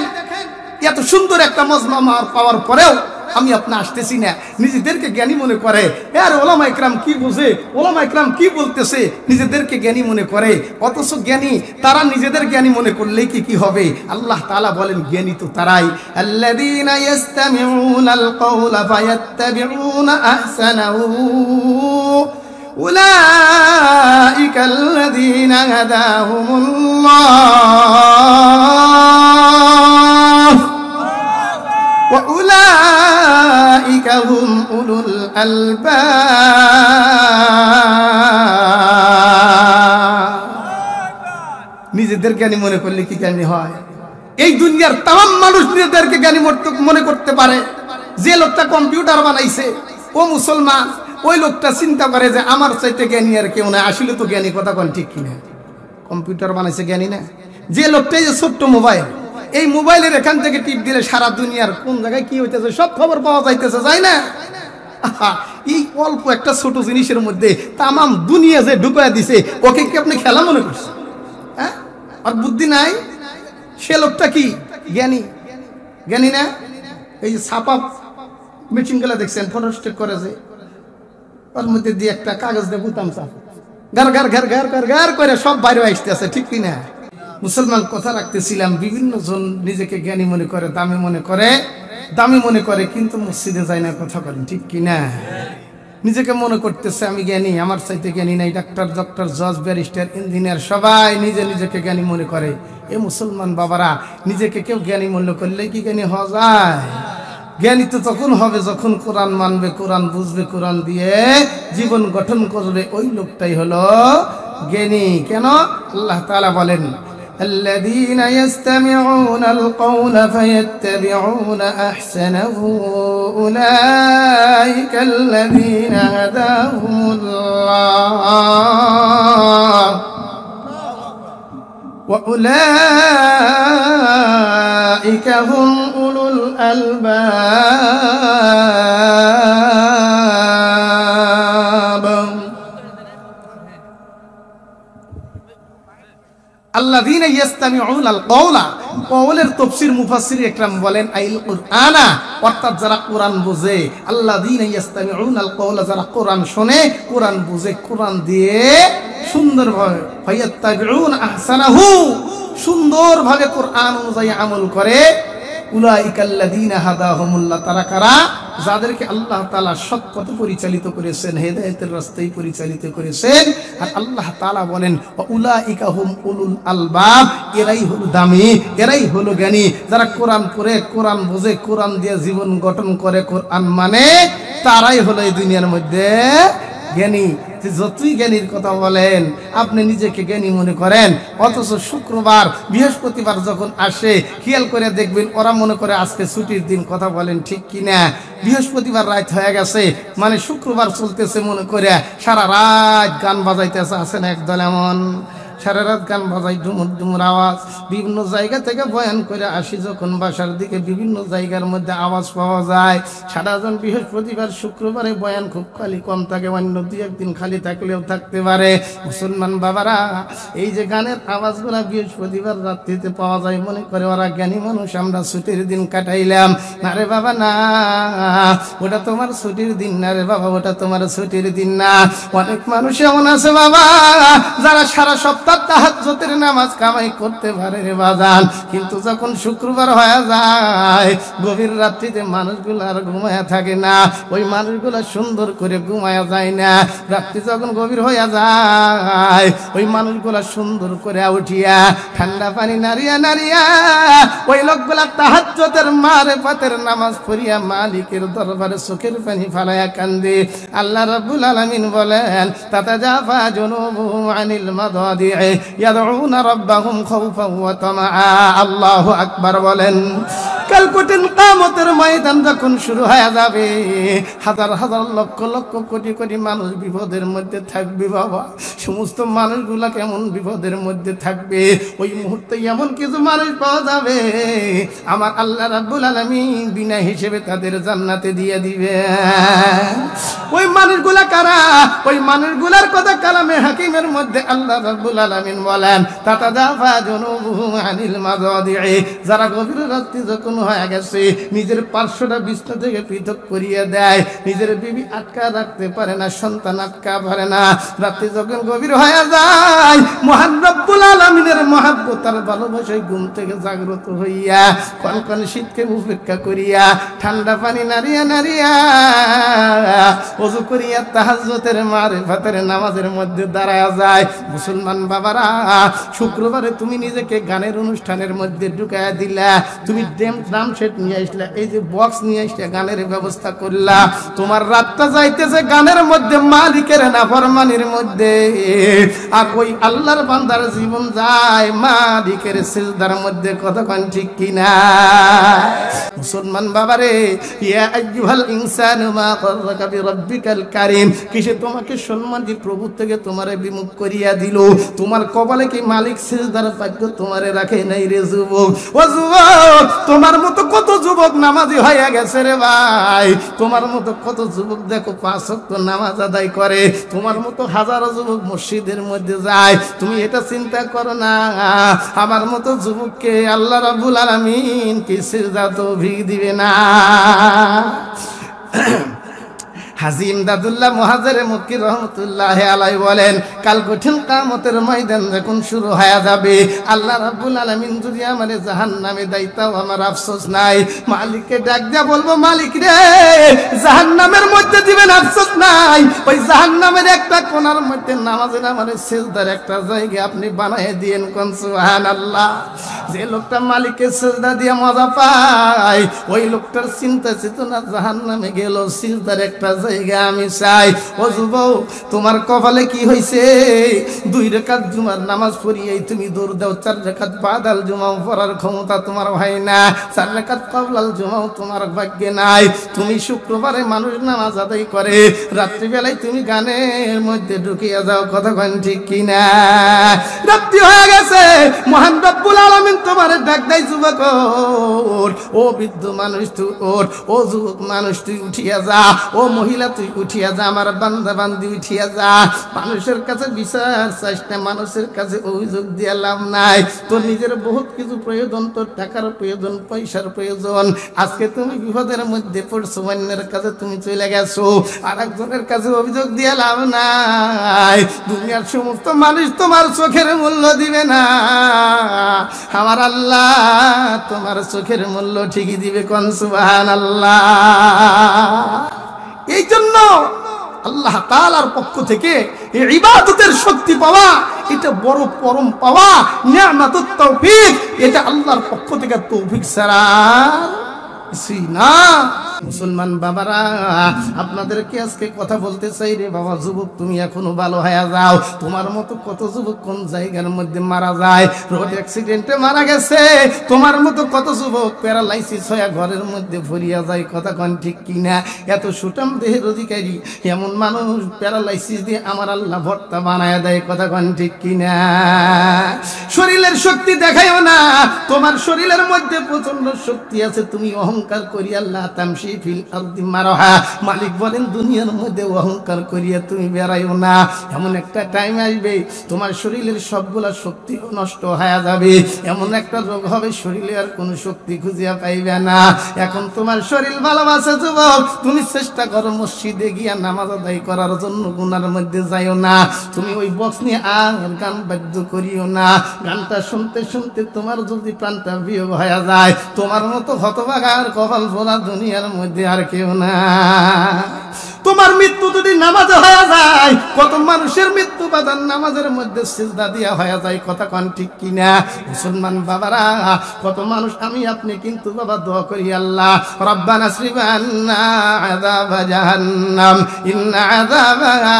এত সুন্দর একটা মজমা পাওয়ার পরেও আমি আপনি আসতেছি না, নিজেদেরকে জ্ঞানী মনে করে। আর ওলামা ইকরাম কি বুঝে, ওলামা ইকরাম কি বলতেছে, নিজেদেরকে জ্ঞানী মনে করে। অথচ জ্ঞানী তারা নিজেদের জ্ঞানী মনে করলেই কি হবে? আল্লাহ তাআলা বলেন জ্ঞানী তো তারাই, আল্লাযীনা ইসতামিউনাল কওলা ফায়াত্তাবিউনা আহসানাহু উলাইকা আল্লাযীনা হাদাহুমুল্লাহ ওয়া উলাইকা হুম উলুল আলবাব। নিজেদের জ্ঞানী মনে করলে কি জ্ঞানী হয়? এই দুনিয়ার তাম মানুষ নিজেদেরকে জ্ঞানী মনে করতে পারে। যে লোকটা কম্পিউটার বানাইছে ও মুসলমান, ওই লোকটা চিন্তা করে যে আমার চাইতে জ্ঞানী আর কেউ না। আসলে তো জ্ঞানী, কথা কোন ঠিক কিনা? কম্পিউটার বানাইছে জ্ঞানী না। যে লোকটাই যে ছোট্ট মোবাইল, এই মোবাইলের এখান থেকে টিপ দিলে সারা দুনিয়ার কোন জায়গায় কি হইতেছে সব খবর পাওয়া যাইতেছে, যায় না? এই অল্প একটা ছোট জিনিসের মধ্যে তামাম দুনিয়া যে ঢুকায় দিছে, ওকে কি আপনি খেলা মনে করছেন? হ্যাঁ, আর বুদ্ধি নাই। সে লোকটা কি জ্ঞানী? জ্ঞানী না। এই যে ছাপা মেশিন গুলা দেখছেন, ফটোস্টেট করে যে ওর মধ্যে দিয়ে একটা কাগজ দিয়ে বুতাম চাপ গার গার ঘর ঘর ঘর ঘর করে সব বাইরে আসতে আছে, ঠিক কিনা? মুসলমান কথা রাখতেছিলাম, বিভিন্ন জন নিজেকে জ্ঞানী মনে করে, দামি মনে করে, কিন্তু মসজিদে যায় না। কথা বলেন ঠিক কিনা? নিজেকে মনে করতেছে আমি জ্ঞানী, আমার চাইতে জ্ঞানী নাই। ডাক্তার, জজ, ব্যারিস্টার, ইঞ্জিনিয়ার সবাই নিজেকে জ্ঞানী মনে করে। এ মুসলমান বাবারা, নিজেকে কেউ জ্ঞানী মনে করলে কি জ্ঞানী হওয়া যায়? জ্ঞানী তো তখন হবে যখন কোরআন মানবে, কোরআন বুঝবে, কোরআন দিয়ে জীবন গঠন করবে। ওই লোকটাই হলো জ্ঞানী। কেন? আল্লাহ তাআলা বলেন الذين يستمعون القول فيتبعون أحسنه أولئك الذين هداهم الله وأولئك هم أولو الألباب আল্লাযীনা ইয়াসতামিউনাল কওলা, কওলের তাফসীর মুফাসসির ইকরাম বলেন আইল কুরআনা, অর্থাৎ যারা কোরআন বুঝে। আল্লাযীনা ইয়াসতামিউনাল কওলা, যারা কোরআন শুনে, কোরআন বুঝে, কোরআন দিয়ে সুন্দরভাবে ফায়াত্তাবিউনা আহসানাহু, সুন্দরভাবে কোরআন অনুযায়ী আমল করে। উলাইকাল্লাযীনা হাদাহুমুল্লাহ, তারা কারা? যাদেরকে আল্লাহ তাআলা সৎ পথে পরিচালিত করেছেন, হেদায়েতের রাস্তায় পরিচালিত করেছেন। আর আল্লাহ তাআলা বলেন উলাইকা হুম উলুল আলবাব, এরাই হলো দামি, এরাই হলো জ্ঞানী। যারা কোরআন পড়ে, কোরআন বুঝে, কোরআন দিয়ে জীবন গঠন করে, কোরআন মানে, তারাই হলো এই দুনিয়ার মধ্যে জ্ঞানী। যতই জ্ঞানীর কথা বলেন, আপনি নিজেকে জ্ঞানী মনে করেন, অথচ শুক্রবার বৃহস্পতিবার যখন আসে খেয়াল করে দেখবেন ওরা মনে করে আজকে ছুটির দিন। কথা বলেন ঠিক কিনা? বৃহস্পতিবার রাত হয়ে গেছে মানে শুক্রবার চলতেছে মনে করে সারা রাত গান বাজাইতেছে। আছে না একদল এমন? সারা রাত গান বাজাই, ডুমুর ডুমুর আওয়াজ। বিভিন্ন জায়গা থেকে বয়ান করে আসি যখন বাসার দিকে, বিভিন্ন জায়গার মধ্যে আওয়াজ পাওয়া যায়। সারাজন বৃহস্পতিবার শুক্রবারে বয়ান খুব খালি কম থাকে, অন্য দুই একদিন খালি থাকলেও থাকতে পারে। মুসলমান বাবারা, এই যে গানের আওয়াজগুলা বৃহস্পতিবার রাত্রিতে পাওয়া যায়, মনে করে ওরা জ্ঞানী মানুষ, আমরা ছুটির দিন কাটাইলাম। না রে বাবা না, ওটা তোমার ছুটির দিন না রে বাবা, ওটা তোমার ছুটির দিন না। অনেক মানুষ এমন আছে বাবা, যারা সারা সপ্তাহ তাহাজ্জুদের নামাজ কামাই করতে পারে রে বাজান, কিন্তু যখন শুক্রবার হয়ে যায় গভীর রাত্রিতে মানুষগুলো আর ঘুমায়া থাকে না, ওই মানুষগুলো সুন্দর করে ঘুমায়া যায় না। রাত্রি যখন গভীর হয়ে যায় ওই মানুষগুলো সুন্দর করে উঠিয়া ঠান্ডা পানি নারিয়া নারিয়া ওই লোকগুলা তাহাজ্জুদের মারিফাতের নামাজ পড়িয়া মালিকের দরবারে চোখের পানি ফালায়া কান্দে। আল্লাহ রাব্বুল আলামিন বলেন, তাতাজাফা জুনুবুহুম আনিল মাদাদি'i ইয়াদউনা রাব্বাহুম খাউফান ওয়া তামাআ। আল্লাহু আকবার বলেন। কাল কঠিন কিয়ামতের ময়দান যখন শুরু হয়ে যাবে, হাজার হাজার লক্ষ লক্ষ কোটি কোটি মানুষ বিপদের মধ্যে থাকবে বাবা। সমস্ত মানুষগুলা কেমন বিপদের মধ্যে থাকবে, ওই মুহূর্তে এমন কিছু মানুষ পাওয়া যাবে আমার আল্লাহ রাব্বুল আলামিন বিনা হিসেবে তাদের জান্নাতে দিয়ে দিবে। ওই মানুষগুলা কারা? ওই মানুষগুলার কথা কালামে হাকিমের মধ্যে আল্লাহ রাব্বুল আলামিন বলেন, তাতাজাফা জুনুবুহুম আনিল মাদাদি'i, যারা গভীর রাত্রি যখন হয়ে গেছে নিজের পার্শ্বটা বিছনা থেকে পৃথক করিয়ে দেয়, নিজের বিবি আটকা রাখতে পারে না, সন্তান আটকা পারে না। রাত্রি যখন গভীর হয়ে যায় মহান রব্বুল আলামিনের মহব্বত আর ভালোবাসায় ঘুম থেকে জাগ্রত হইয়া কনকন শীতকে উপেক্ষা করিয়া ঠান্ডা পানি নারিয়া নারিয়া ওযু করিয়া তাহাজ্জুদের মারিফাতের নামাজের মধ্যে দাঁড়ায়া যায়। মুসলমান বাবারা, শুক্রবারে তুমি নিজেকে গানের অনুষ্ঠানের মধ্যে ঢুকায়া দিলা, তুমি ড্রাম সেট নিয়ে আসলা, এই যে বক্স নিয়ে আসলে গানের ব্যবস্থা করলা, তোমার রাতটা যাইতেছে গানের মধ্যে, মালিকের নাফরমানির মধ্যে। আর ওই আল্লাহর বান্দার জীবন যায় মালিকের সিজদার মধ্যে। কতক্ষণ ঠিক কিনা মুসলমান বাবারে? ইয়া আইয়ুহাল ইনসানু মা গাররাকা বিরাব্বিকাল কারীম, কিসে তোমাকে সম্মান দিয়ে প্রভু থেকে তোমারে বিমুখ করিয়া দিল? তোমার কপালে কি মালিক সিজদার ভাগ্য তোমারে রাখে নাই রে যুবক? ও যুবক, তোমার মতো কত যুবক নামাজি হয়ে গেছে রে ভাই, তোমার মতো কত যুবক দেখো 5 ওয়াক্ত নামাজ আদায় করে, তোমার মতো হাজারো যুবক মসজিদের মধ্যে যায়। তুমি এটা চিন্তা করো না, আমার মতো যুবককে আল্লাহ রাব্বুল আলামিন কি সিজদা তৌফিক দিবে না? হাজী ইমদাদুল্লাহ মুহাজিরে মক্কি রহমাতুল্লাহি আলাইহি বলেন, কাল কঠিন কিয়ামতের ময়দান যখন শুরু হয়ে যাবে, আল্লাহ রাব্বুল আলামিন যদি আমারে জাহান্নামে দাইতাও আমার আফসোস নাই। মালিককে ডাক দিয়া বলবো, মালিক রে, জাহান্নামের মধ্যে দিবেন আফসোস নাই, ওই জাহান্নামের একটা কোণার মধ্যে নামাজের আমারে সিজদার একটা জায়গা আপনি বানায় দিয়েন। কোন সুবহানাল্লাহ। যে লোকটা মালিকের সিজদা দিয়ে মজা পায়, ওই লোকটার চিন্তা চেতনা জাহান্নামে গেল, সিজদার একটা জায়গা আমি চাই। ও যুবক, তোমার কপালে কি হইছে? 2 রাকাত জুমার নামাজ পড়িয়েই তুমি দৌড় দাও, 4 রাকাত বাদাল জুমাও পড়ার ক্ষমতা তোমার হয় না, 4 রাকাত কাবলাল জুমাও তোমার ভাগ্যে নাই। তুমি শুক্রবারে মানুষ নামাজ আদায় করে, রাত্রিবেলায় তুমি গানের মধ্যে ঢুকিয়া যাও। কতক্ষণ ঠিক কিনা? রাত্রি হয়ে গেছে, মহান রব্বুল আলামিন তোমারে ডাক দেয়, যুবক ও বৃদ্ধ মানুষ তুই ওঠ, ও যুবক মানুষ তুই উঠিয়া যা, ও মহিলা তুই উঠিয়া যা, আমার বান্দা বান্দি উঠিয়া যা। মানুষের কাছে বিচার চাস না, মানুষের কাছে অভিযোগ দিয়া লাভ নাই। তোর নিজের বহুত কিছু প্রয়োজন, তোর টাকার প্রয়োজন, পয়সার প্রয়োজন। আজকে তুমি বিপদের মধ্যে পড়ছো, অন্যের কাছে তুমি চলে গেছো, আর একজনের কাছে অভিযোগ দিয়া লাভ নাই। দুনিয়ার সমস্ত মানুষ তোমার চোখের মূল্য দিবে না, আমার আল্লাহ তোমার চোখের মূল্য ঠিকই দিবে। কোন সুবহানাল্লাহ। এই জন্য আল্লাহ তাআলার পক্ষ থেকে এই ইবাদতের শক্তি পাওয়া, এটা বড় পরম পাওয়া, নিয়ামতুত তৌফিক। এটা আল্লাহর পক্ষ থেকে তৌফিক ছাড়া কিছুই না। মুসলমান বাবারা, আপনাদেরকে আজকে কথা বলতে চাই রে বাবা, যুবক তুমি এখনো ভালো হয়ে যাও। তোমার মতো কত যুবক কোন জায়গার মধ্যে মারা যায়, রোড অ্যাক্সিডেন্টে মারা গেছে। তোমার মতো কত যুবক প্যারালাইসিস হয়ে ঘরের মধ্যে ভরিয়া যায়, কথা কোন ঠিক কিনা? এত সুঠাম দেহের অধিকারী এমন মানুষ প্যারালাইসিস দিয়ে আমার আল্লাহ ভর্তা বানায় দেয়, কথা কোন ঠিক কিনা? শরীরের শক্তি দেখায়ও না, তোমার শরীরের মধ্যে প্রচন্ড শক্তি আছে, তুমি অহংকার করি আল্লাহ তামশি ফিল আরদি মারহা, মালিক বলেন দুনিয়ার মধ্যে অহংকার করিয়া তুমি বেড়াইও না। এমন একটা টাইম আসবে তোমার শরীরের সবগুলা শক্তি নষ্ট হয়ে যাবে, এমন একটা রোগ হবে শরীরে আর কোনো শক্তি খুঁজিয়া পাইবে না। এখন তোমার শরীর ভালোবাসে যুবক, তুমি চেষ্টা করো মসজিদে গিয়া নামাজ আদায় করার জন্য, গুনার মধ্যে যাইও না। তুমি ওই বক্স নিয়ে আর গান বাদ্য করিও না। গানটা শুনতে শুনতে তোমার যদি প্রাণটা বিয়োগ হয়ে যায়, তোমার মতো হতভাগার কপাল ভোলা দুনিয়ার মধ্যে আর কেউ না। তোমার মৃত্যু যদি নামাজে হয়ে যায়, কত মানুষের মৃত্যু বাদান নামাজের মধ্যে সিজদা দিয়া হয়ে যায়, কথা কোন ঠিক কিনা? মুসলমান বাবারা, কত মানুষ আমি আপনি কিন্তু বাবা দোয়া করি আল্লাহ রব্বানা সরিফান্না আযাবা জাহান্নাম ইন্না আযাবাহা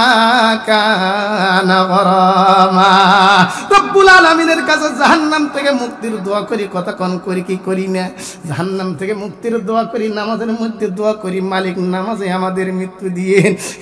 কানা গরামা। রব্বুল আলামিনের কাছে জাহান্নাম থেকে মুক্তির দোয়া করি, কথা কোন করি কি করি না? জাহান্নাম থেকে মুক্তির দোয়া করি, নামাজের মধ্যে দোয়া করি, মালিক নামাজে আমাদের মৃত্যু দিয়ে।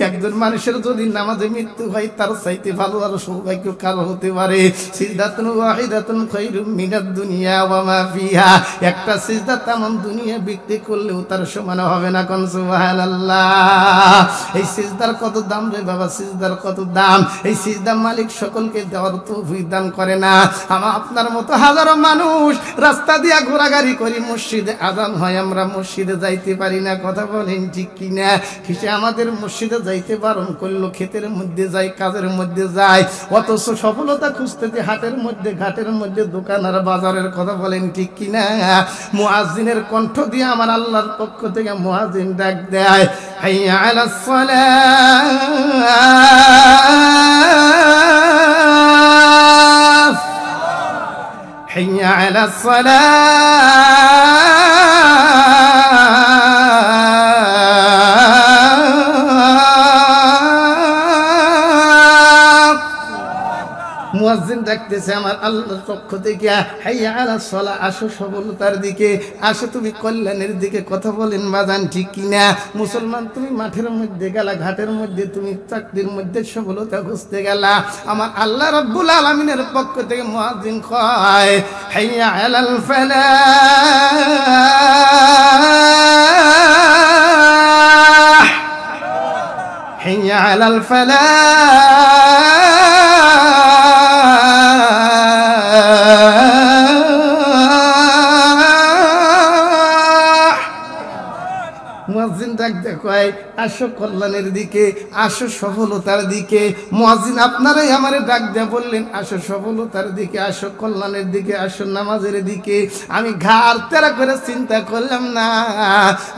একজন মানুষের যদি নামাজে মৃত্যু হয়, তার চাইতে ভালো আর সৌভাগ্য কারো হতে পারে? সিজদাতুন ওয়াহিদাতুন খায়রুম মিনাদ দুনিয়া ওয়া মা ফিহা। একটা সিজদা তেমন দুনিয়া বিক্রি করলেও তার সমান হবে না, কোন সুবহানাল্লাহ। এই সিজদার কত দাম রে বাবা, সিজদার কত দাম। এই সিজদা মালিক সকলকে দেওয়ার তৌফিক দান করে না। আমার আপনার মতো হাজারো মানুষ রাস্তা দিয়া ঘোরাঘুরি করি, মসজিদে আযান হয় আমরা মসজিদে যাইতে পারি না, কথা বলেন ঠিক কিনা? কিসে আমাদের মসজিদে যাইতে বারণ করলো, ক্ষেতের মধ্যে যাই, কাজের মধ্যে যাই, অথচ সফলতা খুঁজতেছে হাটের মধ্যে, ঘাটের মধ্যে, দোকান আর বাজারের, কথা বলেন ঠিক কিনা? মুয়াজ্জিনের কণ্ঠ দিয়ে আমার আল্লাহর পক্ষ থেকে মুয়াজ্জিন ডাক দেয়, হাইয়া আলাস সালাহ, হাইয়া আলাস সালাহ। মুয়াজ্জিন ডাকতেছে আমার আল্লাহর পক্ষ থেকে, হাইয়া আলাস সালাহ, আসো সফলতার দিকে, আসো তুমি কল্যাণের দিকে, কথা বলেন বাজান ঠিক কিনা? মুসলমান তুমি মাঠের মধ্যে গেলা, ঘাটের মধ্যে তুমি চাকরির মধ্যে সফলতা খুঁজতে গেলা, আমার আল্লাহ রাব্বুল আলামিনের পক্ষ থেকে মুয়াজ্জিন কয়, হাইয়া আলাল ফালাহ, হাইয়া আলাল ফালাহ। মুয়াজ্জিন ডাক দেখায়, আসো কল্যাণের দিকে, আসো সফলতার দিকে। মুয়াজ্জিন আপনারাই আমারে ডাক দিয়ে বললেন, আসো সফলতার দিকে, আসো কল্যাণের দিকে, আসো নামাজের দিকে। আমি ঘাড় তেরা করে চিন্তা করলাম না,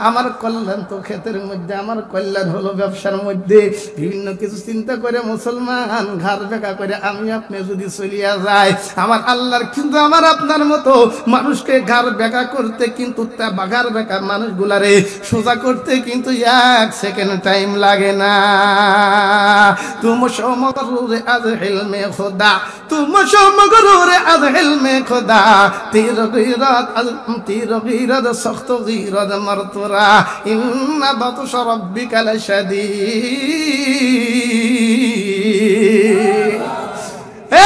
আমার কল্যাণ তো ক্ষেতের মধ্যে, আমার কল্যাণ হলো ব্যবসার মধ্যে। বিভিন্ন কিছু চিন্তা করে মুসলমান ঘাড় বেঁকা করে আমি আপনি যদি চলিয়া যায়, আমার আল্লাহর কিন্তু আমার আপনার মতো মানুষকে ঘাড় বেঁকা করতে কিন্তু ঘাড় বেঁকা মানুষগুলারে সোজা করতে কিন্তু এক সেকেন্ড টাইম লাগে না। তুম সমগরুরে আজ হিলমে খোদা, তুম সমগরুরে আজ হিলমে খোদা, তীর গীরত সখত গীরত মরতুরা, ইন্না বাতশ রাব্বিকা লাশাদীদ।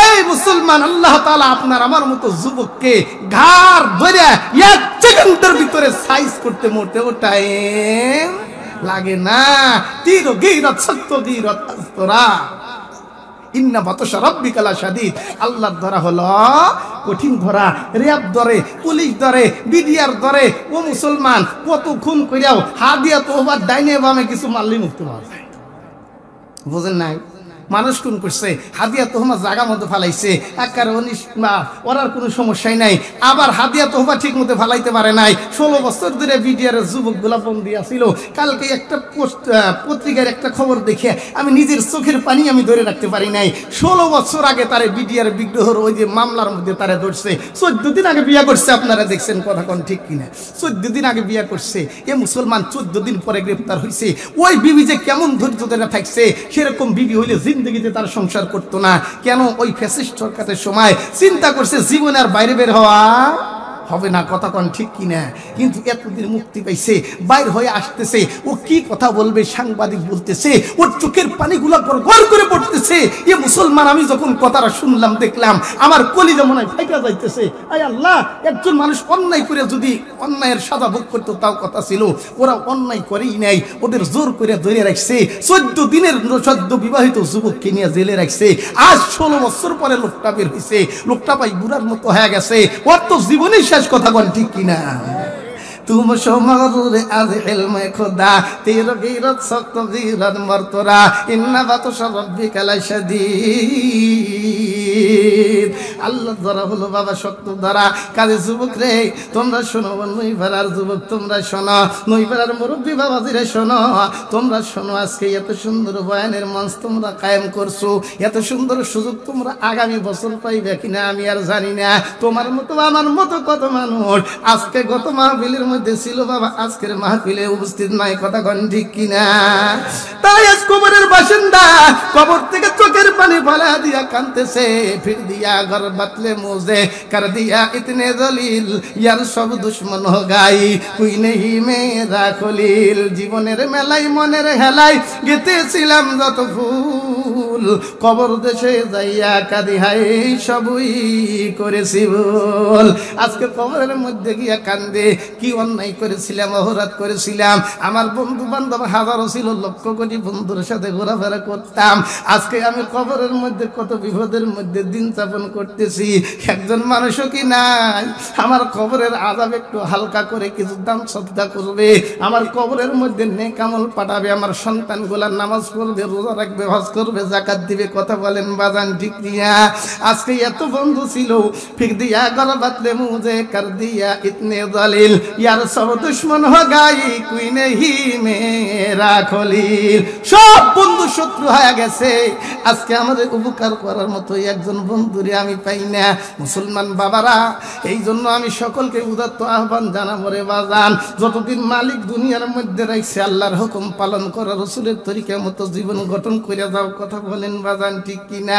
এই মুসলমান, আল্লাহ তাআলা আপনার আমার মতো যুবককে ঘাড় ধরে এক সেকেন্ডের ভিতরে সাইজ করতে মোটেও টাইম লাগে না। তীর গীরত সখত গীরত আস্তরা, ইন্না বাতশা রাব্বিকা লাশাদীদ। আল্লাহর ধরা হলো কঠিন ধরা। র্যাব ধরে, পুলিশ ধরে, বিডিআর ধরে। ও মুসলমান, কত খুন করিয়াও হাদিয়া তো ওবার ডাইনে বামে কিছু মারলেই মুক্ত পাওয়া যায়, বুঝেন নাই? মানুষ কোন করছে, হাদিয়া তোহমা জাগা মতো ফালাইছে, একার ওরার কোনো সমস্যাই নাই। আবার হাদিয়া তোহমা ঠিক মতো ফালাইতে পারে নাই। 16 বছর ধরে বিডিআর যুবকগুলা বন্দি আছিল। কালকে একটা পত্রিকার একটা খবর দেখে আমি নিজের চোখের পানি আমি ধরে রাখতে পারি নাই। 16 বছর আগে তারে বিডিআর বিগ্রহর ওই যে মামলার মধ্যে তারে ধরছে। 14 দিন আগে বিয়া করছে, আপনারা দেখছেন কথা কোন ঠিক কিনা? 14 দিন আগে বিয়া করছে এ মুসলমান, 14 দিন পরে গ্রেফতার হয়েছে। ওই বিবি যে কেমন ধৈর্য ধরে থাকছে, সেরকম বিবি হইলে জিন্দগিতে তার সংসার করতো না। কেন? ওই ফ্যাসিস্ট সরকারের সময় চিন্তা করছে জীবনে আর বাইরে বের হওয়া হবে না, কথা কোন ঠিক কিনা? কিন্তু এতদিন মুক্তি পাইছে, বাইর হয়ে আসতেছে, ও কি কথা বলবে? সাংবাদিক বলতেছে, ওর চোখের পানিগুলো গড়গড় করে পড়তেছে। এ মুসলমান, আমি যখন কথাটা শুনলাম দেখলাম আমার কলিজা মনে হয় ফাইটা যাইতেছে। আয় আল্লাহ, একজন মানুষ অন্যায় করে যদি অন্যায়ের সাজা ভোগ করতো তাও কথা ছিল, ওরা অন্যায় করেই নাই, ওদের জোর করে ধরে রাখছে। 14 দিনের সদ্য বিবাহিত যুবককে নিয়ে জেলে রাখছে। আজ 16 বছর পরে লোকটা বের হয়েছে, লোকটা পাই বুড়ার মতো হয়ে গেছে। ওর তো জীবনে শেষ, কথা বল ঠিক কিনা? तुम शोमरुरे आज इल्मे खुदा तेरो गिरत सख्त गिरत मर्तरा इन्ना बातुश रब्बिका लाशदीद। আল্লাহ ধরা হলো বাবা, শক্ত ধরা। কাজে যুবক রে তোমরা শোনো, নইপাড়ার যুবক তোমরা শোনো, নইপাড়ার মুরব্বী বাবাজিরে শোনো, তোমরা শোনো। আজকে এত সুন্দর বয়ানের মঞ্চ তোমরা কায়েম করছো, এত সুন্দর সুযোগ তোমরা আগামী বছর পাইবে কিনা আমি আর জানি না। তোমার মতো আমার মতো কত মানুষ আজকে গত মাহফিলের মধ্যে ছিল বাবা, আজকের মাহফিলে উপস্থিত নাই, কথা কোন ঠিক কিনা? তাই আজ কবরের বাসিন্দা কবর থেকে চোখের পানি ফেলা দিয়া কাঁদতেছে। ফির দিয়া ঘর বাতলে মুঝে কর দিয়া ইতনে দলিল ইয়ার সব দুশ্মন হো গাই কুই নেহি মেরা খলিল। জীবনের মেলাই মনের হেলাই গেতেছিলাম যত ফুল, কবর দেশে যাইয়া কাঁদি হাই সবই করেছি ভুল। আজকে কবরের মধ্যে গিয়া কান্দে, কি অন্যায় করেছিলাম, অপরাধ করেছিলাম। আমার বন্ধু বান্ধব হাজারো ছিল, লক্ষ কোটি বন্ধুর সাথে ঘোরাফেরা করতাম। আজকে আমি কবরের মধ্যে কত বিপদের মধ্যে দিন যাপন করতেছি, একজন মানুষও কি নাই আমার কবরের আযাব একটু হালকা করে কিছু দান সদকা করবে, আমার কবরের মধ্যে নেক আমল পাঠাবে, আমার সন্তানগুলা নামাজ পড়বে, রোজা রাখবে, হজ করবে, যাকাত দিবে, কথা বলেন বাজান ঠিক দিয়া? আজকে এত বন্ধু ছিল, ফির দিয়া গলা বাতলে মুঝে কর দিয়া ইতনে দলিল ইয়ার সব দুশ্মন হো গাই কুই নেহি মেরা খলিল। সব বন্ধু শত্রু হয়ে গেছে। আজকে আমাদের উপকার করার মতো একজন বন্ধুরে আমি পাই না। মুসলমান বাবারা, এই জন্য আমি সকলকে উদাত্ত আহ্বান জানাবো রে বাজান, যতদিন মালিক দুনিয়ার মধ্যে রাখছে আল্লাহর হুকুম পালন করা, রাসূলের তরিকা মতো জীবন গঠন করে যাও, কথা বলেন বাজান ঠিক কিনা?